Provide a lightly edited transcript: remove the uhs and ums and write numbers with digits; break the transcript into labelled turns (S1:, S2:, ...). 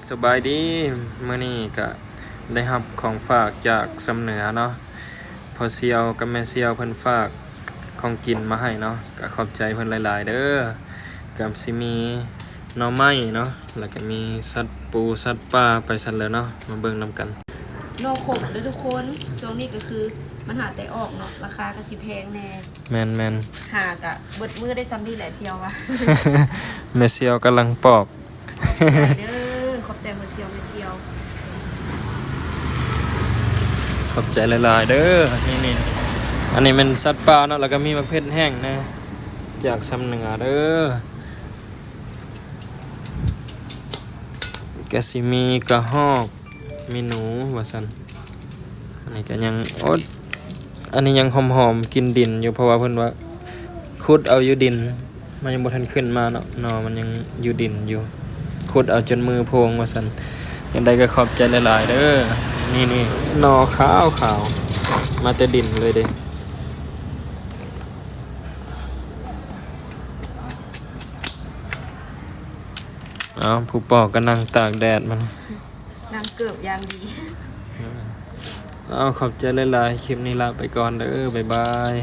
S1: สบายดีมื้อนี้ก็ได้รับของฝากจากสำเหนือเนาะพอเซียวกับแม่เซียวเพิ่นฝากของกินมาให้เนาะก็ขอบใจเพิ่นหลายๆเด้อกับสิมีหน่อไม้เนาะแล้วก็มีสัตว์ปูสัตว์ป่าไปสั่นแล้วเนาะมาเบิ่งนํกัน
S2: โนขมเด้อทุกคนช่วงนี้ก็คือมันหาแต่ออกเนาะราคาก็สิแพงแน่
S1: แม่น
S2: หากะเบิดมือได้ซ้ำนี่แหละเซียววะ
S1: ๆ แม่เซียวกำลังปอก
S2: เด้อขอบใจเซียว
S1: ขอบใจหลายๆเด้อนี่อันนี้เป็นสัตว์ป่าเนาะแล้วก็มีมะเขือแห้งนะจากสำเหนือเด้อกะสิมีกระหอกมีหนูว่าซั่นอันนี้ก็ยังอันนี้ยังหอมๆกินดินอยู่เพราะว่าเพิ่นว่าขุดเอาอยู่ดินมันยังบ่ทันขึ้นมาเนาะหนอมันยังอยู่ดินอยู่ขุดเอาจนมือโพงว่าซั่นจังไดก็ขอบใจหลายๆเด้อนี่หนอขาวมาแต่ดินเลยเด้ผู้ปอกก็นั่งตากแดดมัน
S2: ๆนางเกือบยางดี
S1: ขอบใจหลายๆคลิปนี้ลาไปก่อนเด้อบ๊ายบาย